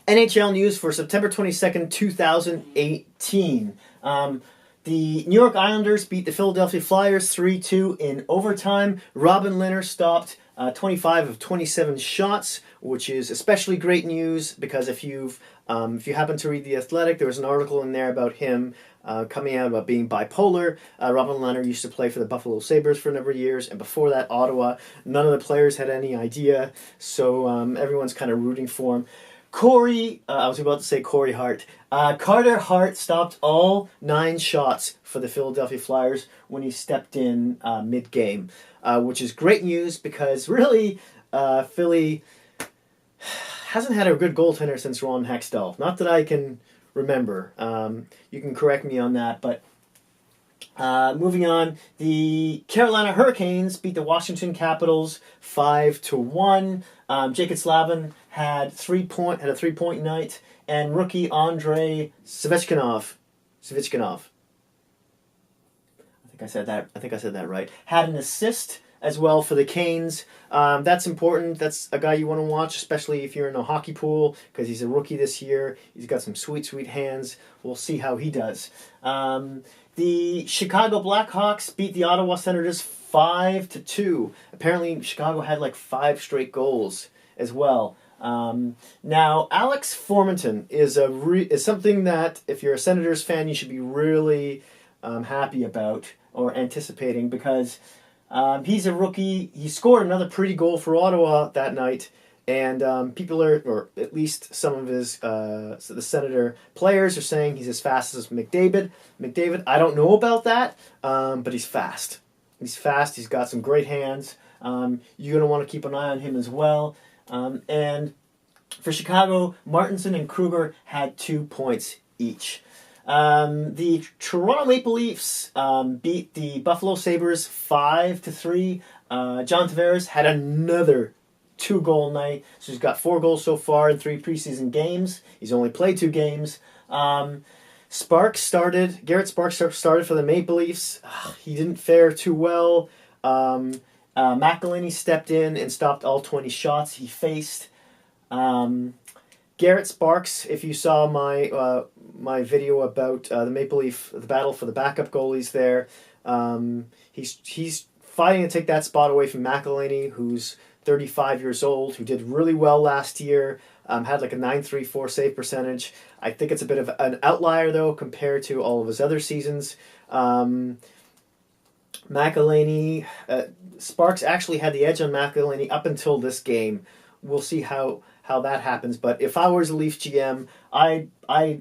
NHL news for September 22nd, 2018. The New York Islanders beat the Philadelphia Flyers 3-2 in overtime. Robin Lehner stopped 25 of 27 shots, which is especially great news because if you happen to read The Athletic, there was an article in there about him coming out about being bipolar. Robin Lehner used to play for the Buffalo Sabres for a number of years, and before that, Ottawa. None of the players had any idea, so everyone's kind of rooting for him. Corey Hart. Carter Hart stopped all 9 shots for the Philadelphia Flyers when he stepped in mid-game, which is great news because really Philly hasn't had a good goaltender since Ron Hextall. Not that I can remember. You can correct me on that, but moving on, the Carolina Hurricanes beat the Washington Capitals 5-1. Jacob Slavin had a 3-point night, and rookie Andrei Svechnikov, I think I said that right, had an assist as well for the Canes. That's important. That's a guy you want to watch, especially if you're in a hockey pool, because he's a rookie this year. He's got some sweet hands. We'll see how he does. The Chicago Blackhawks beat the Ottawa Senators 5-2. Apparently, Chicago had like 5 straight goals as well. Now, Alex Formenton is something that if you're a Senators fan, you should be really happy about or anticipating because he's a rookie. He scored another pretty goal for Ottawa that night, and people are, or at least some of the Senator players are saying he's as fast as McDavid. I don't know about that, but he's fast. He's fast. He's got some great hands. You're going to want to keep an eye on him as well. And for Chicago, Martinson and Kruger had 2 points each. The Toronto Maple Leafs beat the Buffalo Sabres 5-3. John Tavares had another 2-goal night, so he's got 4 goals so far in 3 preseason games. He's only played 2 games. Garrett Sparks started for the Maple Leafs. He didn't fare too well. McElhinney stepped in and stopped all 20 shots he faced. Garrett Sparks, if you saw my video about the battle for the backup goalies there, he's fighting to take that spot away from McElhinney, who's 35 years old, who did really well last year, had like a .934 save percentage. I think it's a bit of an outlier, though, compared to all of his other seasons. Sparks actually had the edge on McElhinney up until this game. We'll see how that happens. But if I was a Leafs GM, I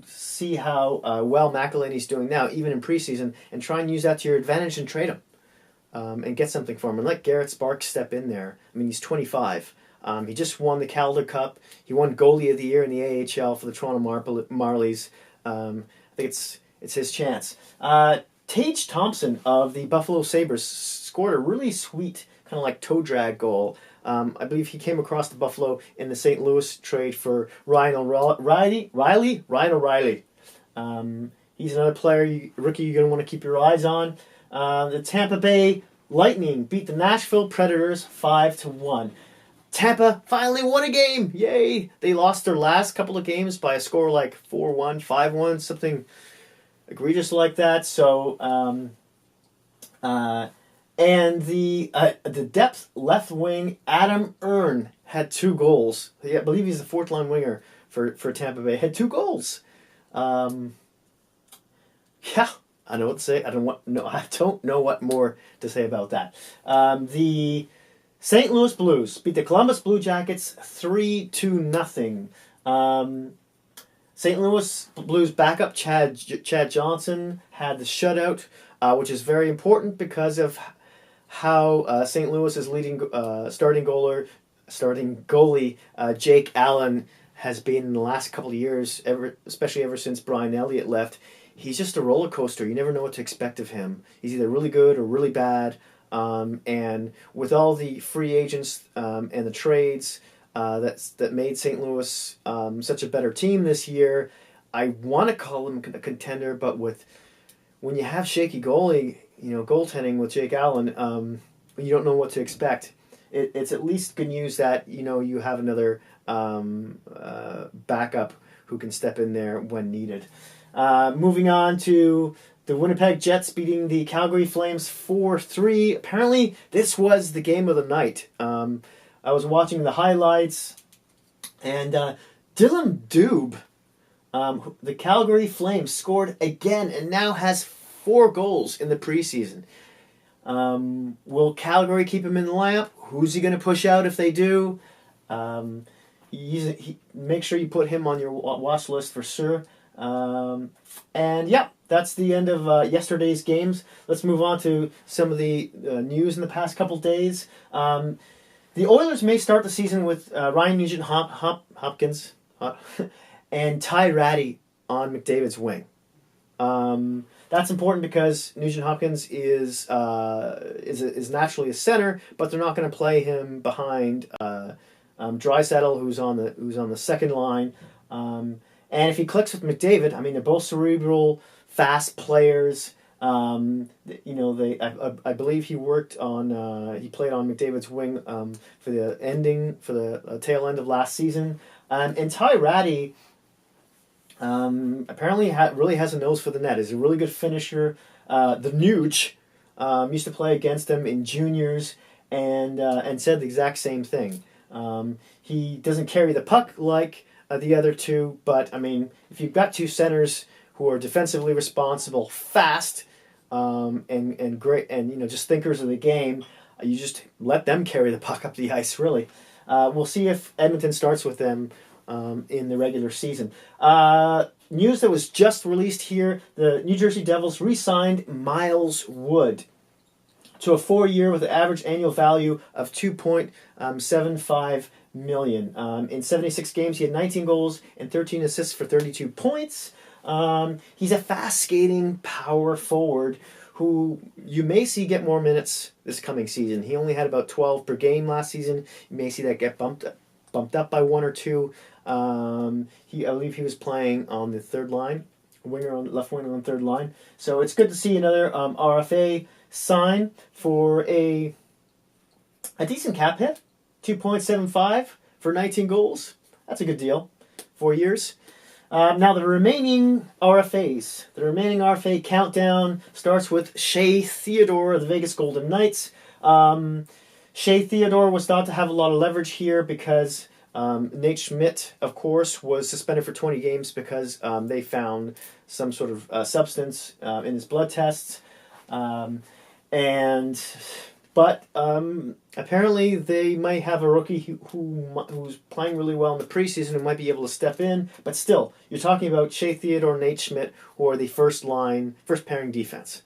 see how well McElhinney's doing now, even in preseason, and try and use that to your advantage and trade him and get something for him. And let Garrett Sparks step in there. I mean, he's 25. He just won the Calder Cup. He won Goalie of the Year in the AHL for the Toronto Marlies. I think it's his chance. Tage Thompson of the Buffalo Sabres scored a really sweet kind of like toe drag goal. I believe he came across the Buffalo in the St. Louis trade for Ryan O'Reilly. He's another rookie you're going to want to keep your eyes on. The Tampa Bay Lightning beat the Nashville Predators 5-1. Tampa finally won a game. Yay! They lost their last couple of games by a score like 4-1, 5-1, something egregious like that. So, and the depth left wing Adam Erne had 2 goals. I believe he's the 4th line winger for Tampa Bay. Had 2 goals. Yeah, I know what to say. I don't know what more to say about that. The St. Louis Blues beat the Columbus Blue Jackets 3-0. St. Louis Blues backup Chad Johnson had the shutout, which is very important because of how St. Louis is leading starting goalie Jake Allen has been in the last couple of years, especially ever since Brian Elliott left. He's just a roller coaster. You never know what to expect of him. He's either really good or really bad. And with all the free agents and the trades that made St. Louis such a better team this year, I want to call him a contender, but when you have shaky goaltending with Jake Allen, you don't know what to expect. It's at least good news that you have another backup who can step in there when needed. Moving on to the Winnipeg Jets beating the Calgary Flames 4-3. Apparently, this was the game of the night. I was watching the highlights, and Dylan Dubé, the Calgary Flames, scored again and now has 4 goals in the preseason. Will Calgary keep him in the lineup? Who's he going to push out if they do? Make sure you put him on your watch list for sure. And yeah, that's the end of yesterday's games. Let's move on to some of the news in the past couple days. The Oilers may start the season with Ryan Nugent-Hopkins and Ty Rattie on McDavid's wing. That's important because Nugent-Hopkins is naturally a center, but they're not going to play him behind Draisaitl, who's on the second line. And if he clicks with McDavid, I mean, they're both cerebral, fast players. I believe he played on McDavid's wing for the tail end of last season. And Ty Rattie apparently really has a nose for the net. He's a really good finisher. The Nuge used to play against him in juniors and said the exact same thing. He doesn't carry the puck like the other two, but I mean, if you've got two centers who are defensively responsible, fast, and great, and just thinkers of the game, you just let them carry the puck up the ice. Really, we'll see if Edmonton starts with them in the regular season. News that was just released here: the New Jersey Devils re-signed Miles Wood to a 4-year with an average annual value of $2.75 million. In 76 games, he had 19 goals and 13 assists for 32 points. He's a fast-skating power forward who you may see get more minutes this coming season. He only had about 12 per game last season. You may see that get bumped up by 1 or 2. I believe he was playing on the third line, left winger on the third line. So it's good to see another RFA sign for a decent cap hit, 2.75 for 19 goals. That's a good deal. 4 years. Now the remaining RFA countdown starts with Shea Theodore of the Vegas Golden Knights. Shea Theodore was thought to have a lot of leverage here because Nate Schmidt, of course, was suspended for 20 games because they found some sort of substance in his blood tests. But apparently they might have a rookie who's playing really well in the preseason who might be able to step in. But still, you're talking about Shea Theodore and Nate Schmidt, who are the first pairing defense.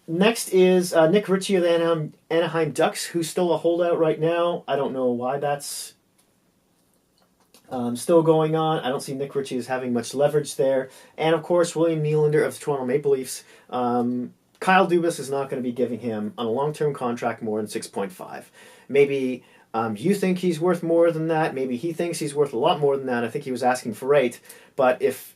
Next is Nick Ritchie of the Anaheim Ducks, who's still a holdout right now. I don't know why that's still going on. I don't see Nick Ritchie as having much leverage there. And, of course, William Nylander of the Toronto Maple Leafs. Kyle Dubas is not going to be giving him on a long-term contract more than 6.5. Maybe you think he's worth more than that. Maybe he thinks he's worth a lot more than that. I think he was asking for 8. But if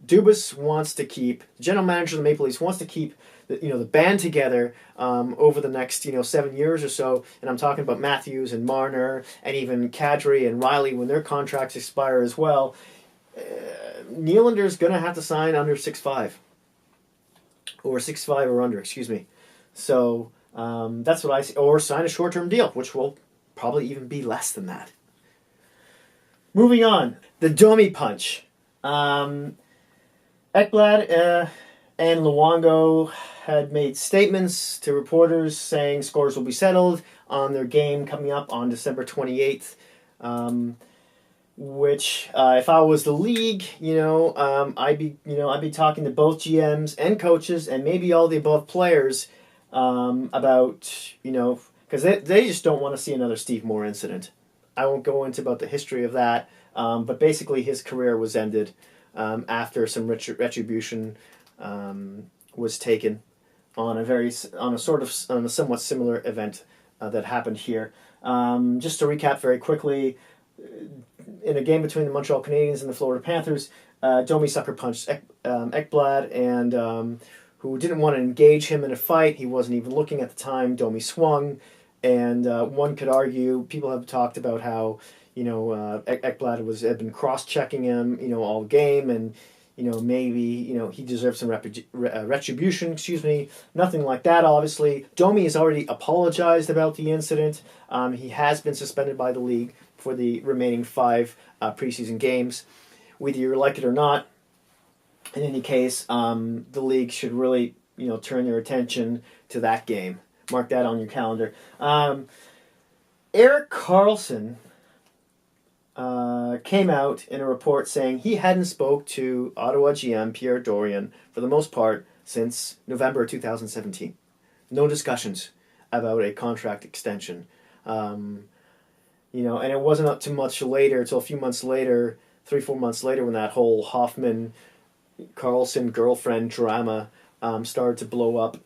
Dubas wants to keep, the general manager of the Maple Leafs wants to keep the band together over the next 7 years or so, and I'm talking about Matthews and Marner and even Kadri and Riley when their contracts expire as well, Nylander's going to have to sign under 6.5. Or 6.5 or under, excuse me. So that's what I see. Or sign a short-term deal, which will probably even be less than that. Moving on, the Thome punch. Ekblad and Luongo had made statements to reporters saying scores will be settled on their game coming up on December 28th. Which, if I was the league, I'd be talking to both GMs and coaches and maybe all the above players about, because they just don't want to see another Steve Moore incident. I won't go into about the history of that, but basically his career was ended after some retribution was taken on a somewhat similar event that happened here. Just to recap very quickly. In a game between the Montreal Canadiens and the Florida Panthers, Thome sucker punched Ekblad, and who didn't want to engage him in a fight. He wasn't even looking at the time. Thome swung And one could argue, people have talked about how, Ekblad had been cross-checking him, all game, and, maybe, he deserves some retribution, Nothing like that, obviously. Thome has already apologized about the incident. He has been suspended by the league for the remaining 5 preseason games. Whether you like it or not, in any case, the league should really, turn their attention to that game. Mark that on your calendar. Erik Karlsson came out in a report saying he hadn't spoke to Ottawa GM Pierre Dorion for the most part since November 2017. No discussions about a contract extension. And it wasn't up too much later, until a few months later, 3-4 months later, when that whole Hoffman-Karlsson girlfriend drama started to blow up.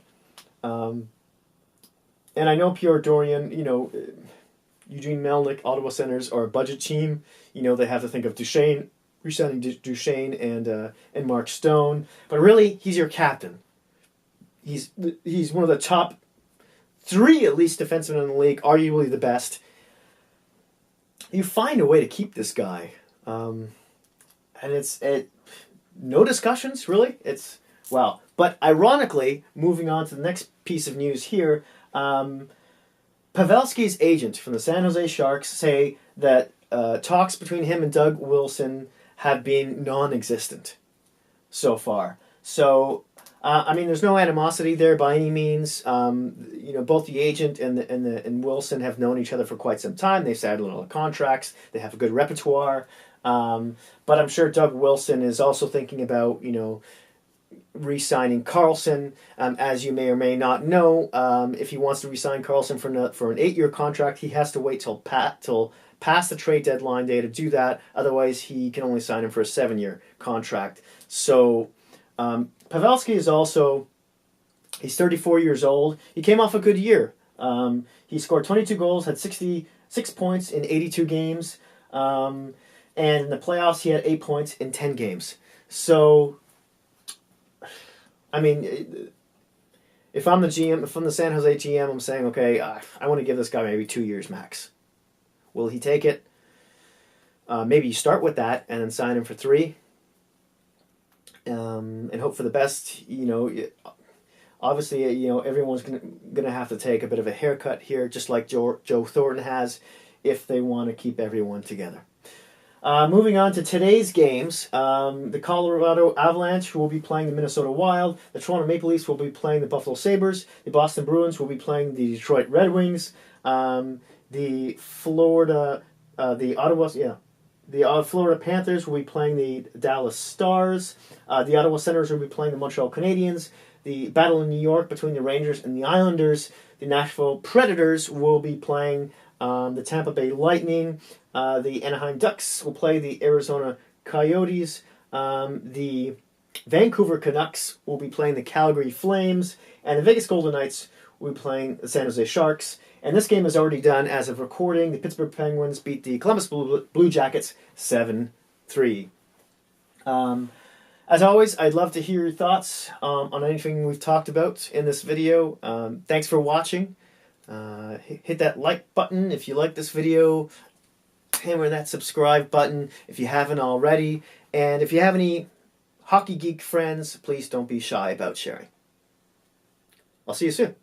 And I know Pierre Dorion, Eugene Melnyk, Ottawa Senators are a budget team. They have to think of Duchesne, resigning Duchesne and Mark Stone. But really, he's your captain. He's one of the top 3, at least, defensemen in the league, arguably the best. You find a way to keep this guy. And it's no discussions, really. It's, wow. But ironically, moving on to the next piece of news here, Pavelski's agent from the San Jose Sharks say that talks between him and Doug Wilson have been non-existent so far. So, there's no animosity there by any means. Both the agent and Wilson have known each other for quite some time. They've signed a lot of contracts. They have a good repertoire. But I'm sure Doug Wilson is also thinking about, re-signing Karlsson. As you may or may not know, if he wants to re-sign Karlsson for an 8-year contract, he has to wait till past the trade deadline day to do that. Otherwise, he can only sign him for a 7-year contract. So, Pavelski is also, he's 34 years old. He came off a good year. He scored 22 goals, had 66 points in 82 games. And in the playoffs, he had 8 points in 10 games. So, if I'm the GM, if I'm the San Jose GM, I'm saying, okay, I want to give this guy maybe 2 years max. Will he take it? Maybe you start with that and then sign him for 3. And hope for the best. Obviously, everyone's gonna have to take a bit of a haircut here, just like Joe Thornton has, if they want to keep everyone together. Moving on to today's games, the Colorado Avalanche will be playing the Minnesota Wild. The Toronto Maple Leafs will be playing the Buffalo Sabres. The Boston Bruins will be playing the Detroit Red Wings. The Florida Panthers will be playing the Dallas Stars. The Ottawa Senators will be playing the Montreal Canadiens. The battle in New York between the Rangers and the Islanders. The Nashville Predators will be playing the Tampa Bay Lightning. The Anaheim Ducks will play the Arizona Coyotes. The Vancouver Canucks will be playing the Calgary Flames. And the Vegas Golden Knights will be playing the San Jose Sharks. And this game is already done as of recording. The Pittsburgh Penguins beat the Columbus Blue Jackets 7-3. As always, I'd love to hear your thoughts on anything we've talked about in this video. Thanks for watching. Hit that like button if you like this video. Hammer that subscribe button if you haven't already. And if you have any hockey geek friends, please don't be shy about sharing. I'll see you soon.